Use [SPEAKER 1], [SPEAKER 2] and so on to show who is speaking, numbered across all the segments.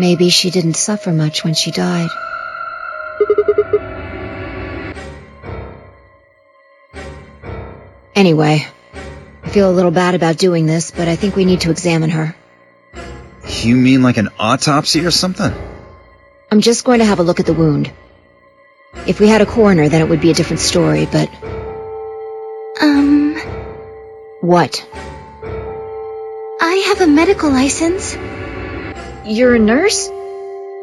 [SPEAKER 1] Maybe she didn't suffer much when she died. Anyway, I feel a little bad about doing this, but I think we need to examine her.
[SPEAKER 2] You mean like an autopsy or something?
[SPEAKER 1] I'm just going to have a look at the wound. If we had a coroner, then it would be a different story, but... What?
[SPEAKER 3] I have a medical license.
[SPEAKER 1] You're a nurse?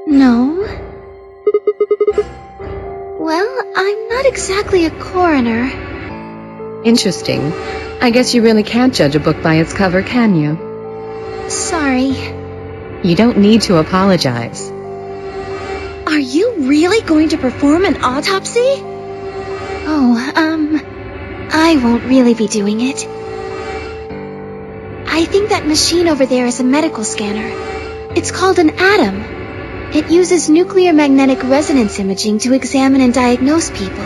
[SPEAKER 3] No. Well, I'm not exactly a coroner.
[SPEAKER 4] Interesting. I guess you really can't judge a book by its cover, can you?
[SPEAKER 3] Sorry.
[SPEAKER 4] You don't need to apologize.
[SPEAKER 3] Are you really going to perform an autopsy? Oh, I won't really be doing it. I think that machine over there is a medical scanner. It's called an ATOM. It uses nuclear magnetic resonance imaging to examine and diagnose people.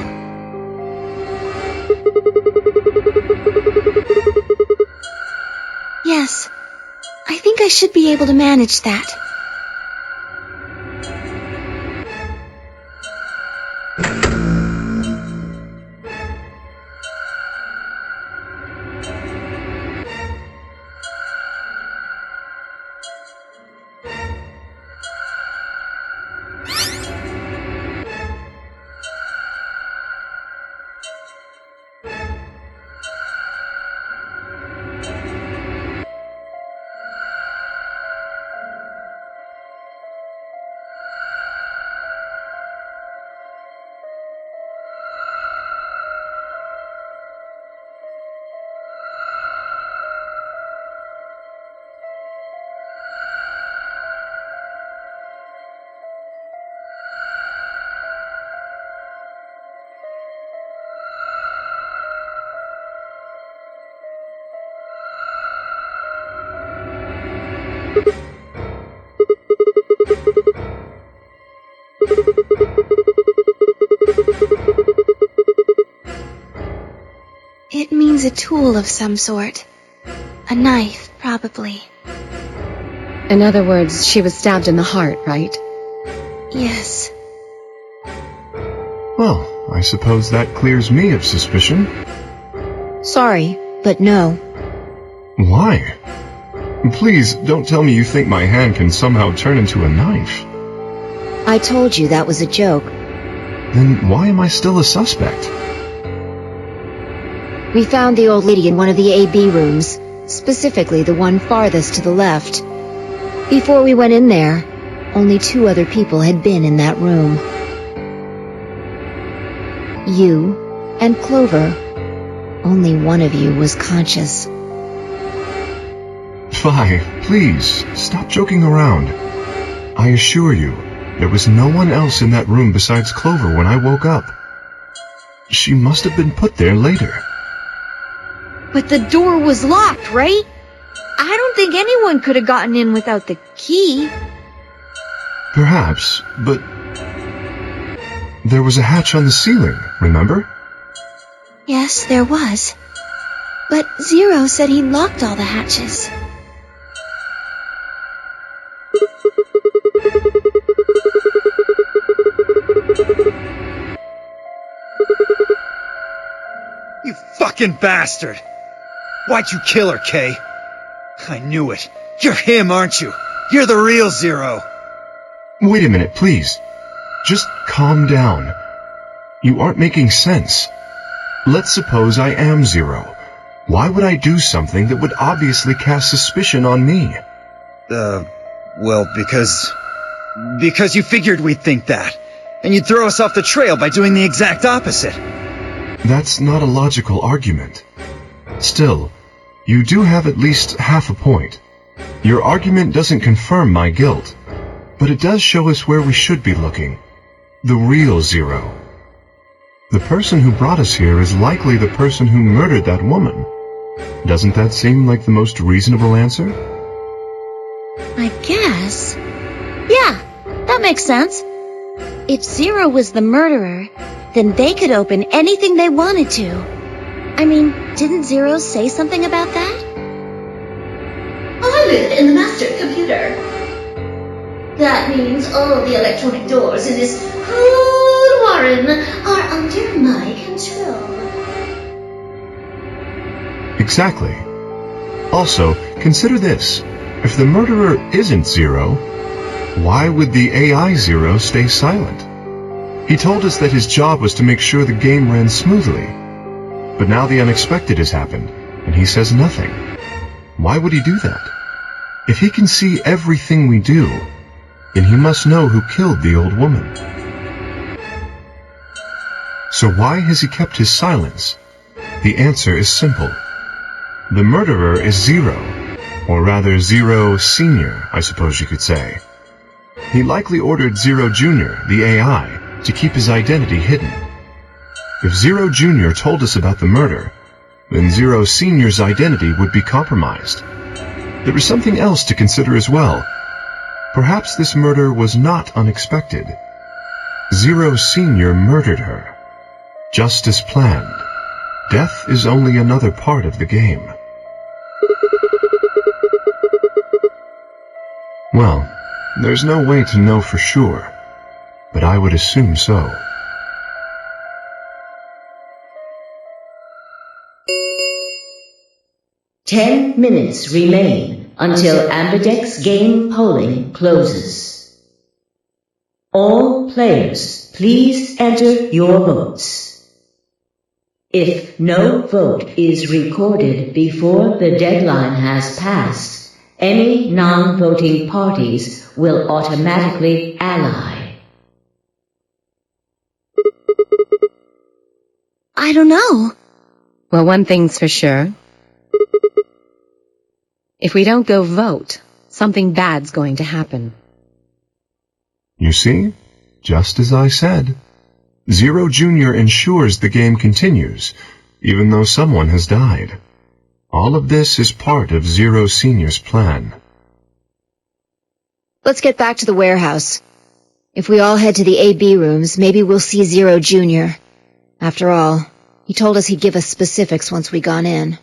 [SPEAKER 3] Yes, I think I should be able to manage that. It means a tool of some sort. A knife, probably.
[SPEAKER 4] In other words, she was stabbed in the heart, right?
[SPEAKER 3] Yes.
[SPEAKER 5] Well, I suppose that clears me of suspicion.
[SPEAKER 1] Sorry, but no.
[SPEAKER 5] Why? Please, don't tell me you think my hand can somehow turn into a knife.
[SPEAKER 1] I told you that was a joke.
[SPEAKER 5] Then why am I still a suspect?
[SPEAKER 1] We found the old lady in one of the AB rooms, specifically the one farthest to the left. Before we went in there, only 2 other people had been in that room. You and Clover. Only one of you was conscious.
[SPEAKER 5] Fi, please, stop joking around. I assure you, there was no one else in that room besides Clover when I woke up. She must have been put there later.
[SPEAKER 6] But the door was locked, right? I don't think anyone could have gotten in without the key.
[SPEAKER 5] Perhaps, but... there was a hatch on the ceiling, remember?
[SPEAKER 3] Yes, there was. But Zero said he locked all the hatches.
[SPEAKER 2] You fucking bastard! Why'd you kill her, Kay? I knew it. You're him, aren't you? You're the real Zero.
[SPEAKER 5] Wait a minute, please. Just calm down. You aren't making sense. Let's suppose I am Zero. Why would I do something that would obviously cast suspicion on me?
[SPEAKER 2] Well, because you figured we'd think that. And you'd throw us off the trail by doing the exact opposite.
[SPEAKER 5] That's not a logical argument. Still, you do have at least half a point. Your argument doesn't confirm my guilt, but it does show us where we should be looking. The real Zero. The person who brought us here is likely the person who murdered that woman. Doesn't that seem like the most reasonable answer?
[SPEAKER 3] I guess. Yeah, that makes sense. If Zero was the murderer, then they could open anything they wanted to. I mean, didn't Zero say something about that?
[SPEAKER 7] I live in the master computer.
[SPEAKER 3] That means all the electronic doors in this whole warren are under my control.
[SPEAKER 5] Exactly. Also, consider this. If the murderer isn't Zero, why would the AI Zero stay silent? He told us that his job was to make sure the game ran smoothly. But now the unexpected has happened, and he says nothing. Why would he do that? If he can see everything we do, then he must know who killed the old woman. So why has he kept his silence? The answer is simple. The murderer is Zero, or rather Zero Senior, I suppose you could say. He likely ordered Zero Junior, the AI, to keep his identity hidden. If Zero Junior told us about the murder, then Zero Senior's identity would be compromised. There is something else to consider as well. Perhaps this murder was not unexpected. Zero Senior murdered her, just as planned. Death is only another part of the game. Well, there's no way to know for sure, but I would assume so.
[SPEAKER 7] "10 minutes remain until Ambidex game polling closes. All players, please enter your votes. If no vote is recorded before the deadline has passed, any non-voting parties will automatically ally."
[SPEAKER 3] I don't know.
[SPEAKER 4] Well, one thing's for sure. If we don't go vote, something bad's going to happen.
[SPEAKER 5] You see? Just as I said. Zero Junior ensures the game continues, even though someone has died. All of this is part of Zero Senior's plan.
[SPEAKER 1] Let's get back to the warehouse. If we all head to the AB rooms, maybe we'll see Zero Junior. After all, he told us he'd give us specifics once we gone in.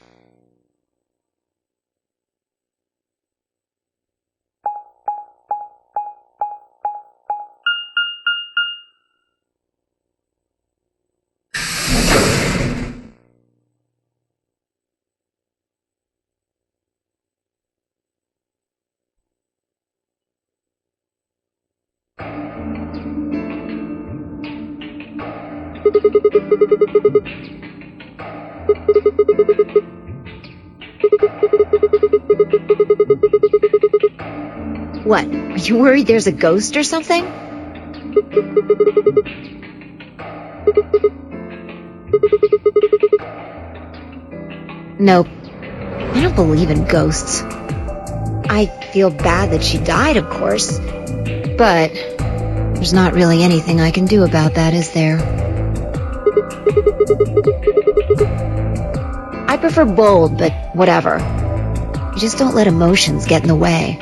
[SPEAKER 1] What? Are you worried there's a ghost or something? Nope. I don't believe in ghosts. I feel bad that she died, of course. But there's not really anything I can do about that, is there? I prefer bold, but whatever. You just don't let emotions get in the way.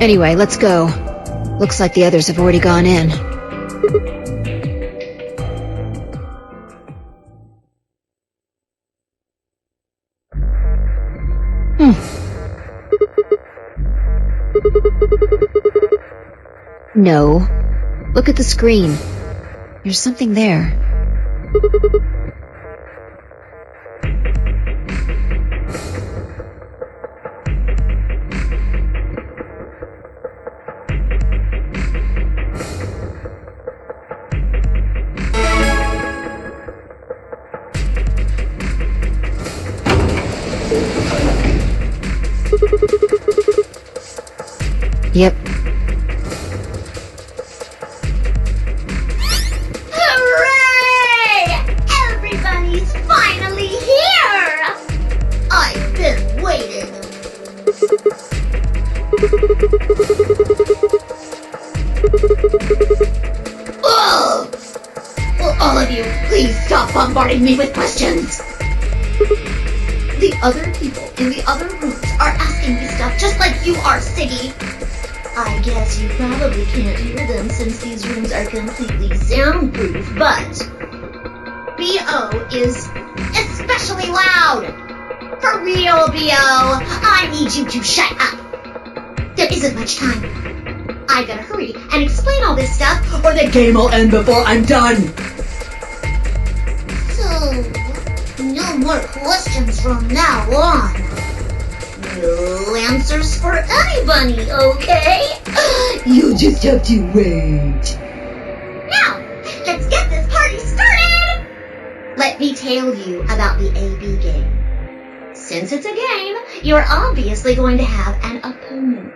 [SPEAKER 1] Anyway, let's go. Looks like the others have already gone in. No. Look at the screen. There's something there. Yep.
[SPEAKER 3] Hooray! Everybody's finally here! I've been waiting. Ugh! Will all of you please stop bombarding me with questions? The other people in the other rooms are asking me stuff just like you are, Siggy. I guess you probably can't hear them since these rooms are completely soundproof, but B.O. is especially loud! For
[SPEAKER 8] old B.O., I need you to shut up. There isn't much time. I gotta hurry and explain all this stuff, or the game will end before I'm done. So, no more questions from now on. No answers for anybody, okay? You just have to wait. Now, let's get this party started! Let me tell you about the AB game. Since it's a game, you're obviously going to have an opponent.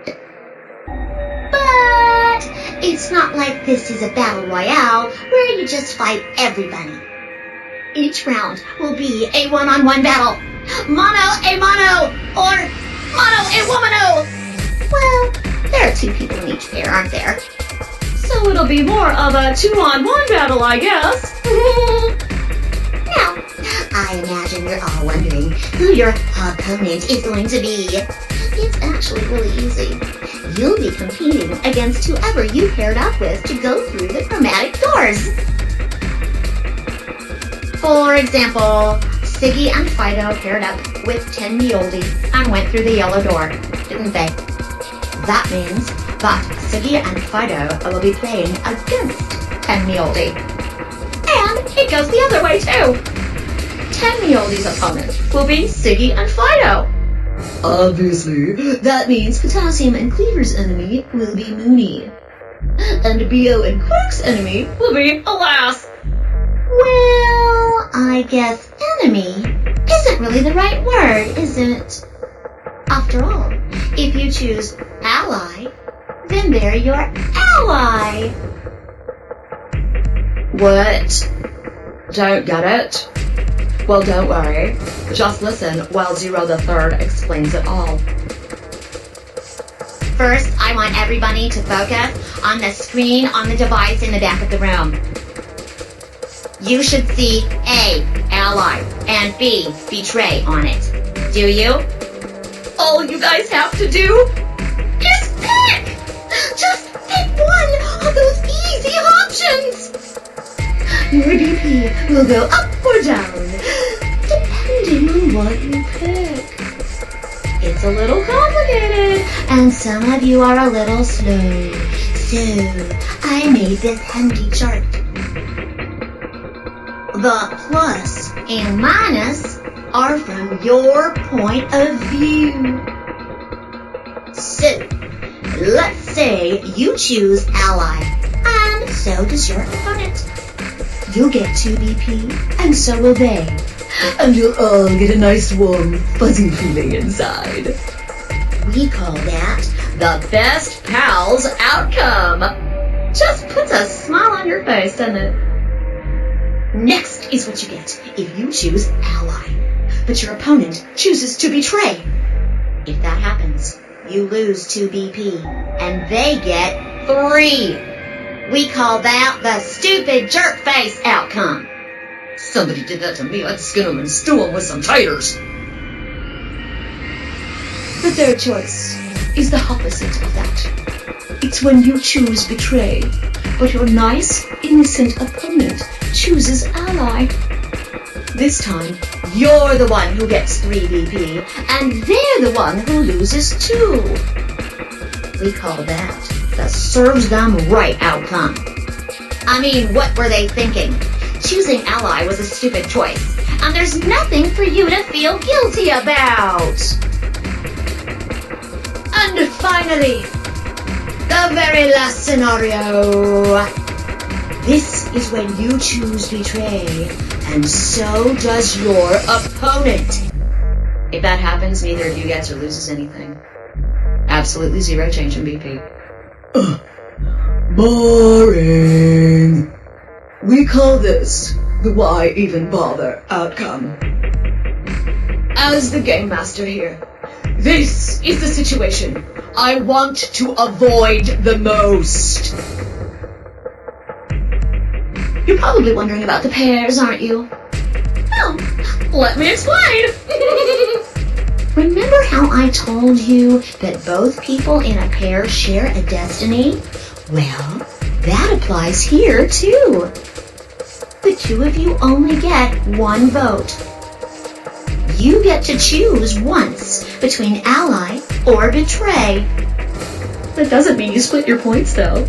[SPEAKER 8] But it's not like this is a battle royale where you just fight everybody. Each round will be a one-on-one battle. Mono a mono, or mono a womano. Well, there are 2 people in each pair, aren't there? So it'll be more of a 2-on-1 battle, I guess. Now, I imagine you're all wondering who your opponent is going to be. It's actually really easy. You'll be competing against whoever you paired up with to go through the chromatic doors. For example, Siggy and Fido paired up with Tenmioldi and went through the yellow door, didn't they? That means that Siggy and Fido will be playing against Tenmioldi. And it goes the other way too. Tenmioldi's opponent will be Siggy and Fido. Obviously, that means Potassium and Cleaver's enemy will be Mooney. And B.O. and Quark's enemy will be Alas. Well, I guess enemy isn't really the right word, is it? After all, if you choose ally, then they're your ally. What? Don't get it? Well, don't worry. Just listen while Zero the Third explains it all. First, I want everybody to focus on the screen on the device in the back of the room. You should see A, ally, and B, betray on it. Do you? All you guys have to do is pick! Just pick one of those easy options! Your BP will go up or down, depending on what you pick. It's a little complicated, and some of you are a little slow, so I made this handy chart. The plus and minus are from your point of view. So, let's say you choose ally, and so does your opponent. You'll get 2 BP, and so will they. And you'll all get a nice warm, fuzzy feeling inside. We call that the best pals outcome. Just puts a smile on your face, doesn't it? Next is what you get if you choose ally, but your opponent chooses to betray. If that happens, you lose 2 BP, and they get 3. We call that the stupid jerk face outcome. Somebody did that to me, I'd skin them and stew them with some taters. The third choice is the opposite of that. It's when you choose betray, but your nice, innocent opponent chooses ally. This time, you're the one who gets 3 BP, and they're the one who loses 2. We call that the serves them right outcome. I mean, what were they thinking? Choosing ally was a stupid choice, and there's nothing for you to feel guilty about. And finally, the very last scenario. This is when you choose betray, and so does your opponent. If that happens, neither of you gets or loses anything. Absolutely 0 change in BP. Boring. We call this the why even bother outcome. As the game master here, this is the situation I want to avoid the most. You're probably wondering about the pairs, aren't you? Well, let me explain. Remember how I told you that both people in a pair share a destiny? Well, that applies here too. The 2 of you only get 1 vote. you get to choose once between ally or betray.
[SPEAKER 9] That doesn't mean you split your points, though.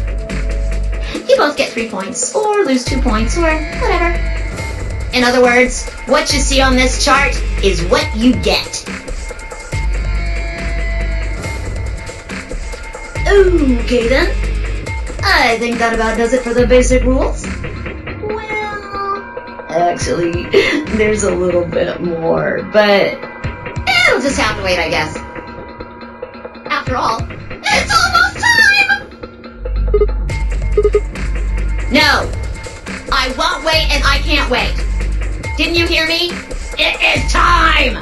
[SPEAKER 8] You both get 3 points, or lose 2 points, or whatever. In other words, what you see on this chart is what you get. Okay then. I think that about does it for the basic rules. Well, actually, there's a little bit more, but it'll just have to wait, I guess. After all, it's almost time! No! I won't wait and I can't wait. Didn't you hear me? It is time!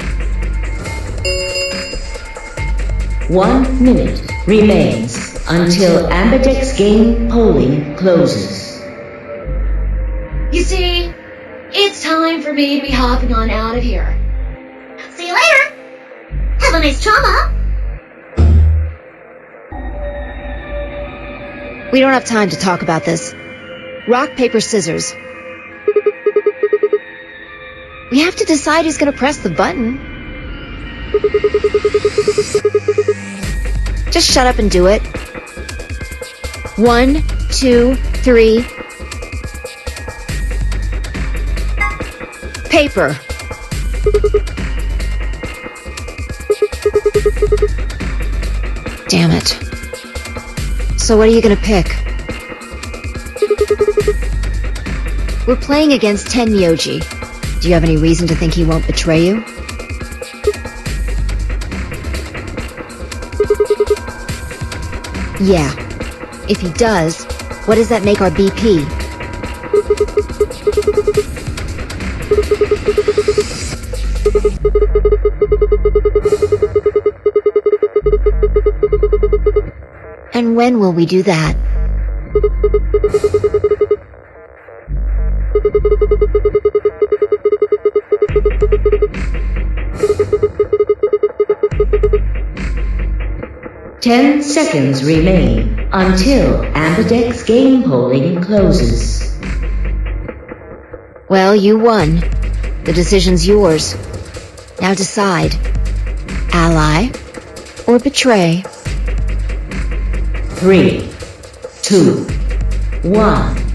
[SPEAKER 7] 1 minute remains until Ambidex game polling closes.
[SPEAKER 8] You see, it's time for me to be hopping on out of here. See you later! Have a nice trauma!
[SPEAKER 1] We don't have time to talk about this. Rock, paper, scissors. We have to decide who's gonna press the button. Just shut up and do it. 1, 2, 3. Paper. Damn it. So what are you gonna pick? We're playing against Tenmyoji. Do you have any reason to think he won't betray you? Yeah. If he does, what does that make our BP? And when will we do that?
[SPEAKER 7] Ten seconds remain until Ambidex game polling closes.
[SPEAKER 1] Well, you won. The decision's yours. Now decide. Ally or betray?
[SPEAKER 7] 3, 2, 1.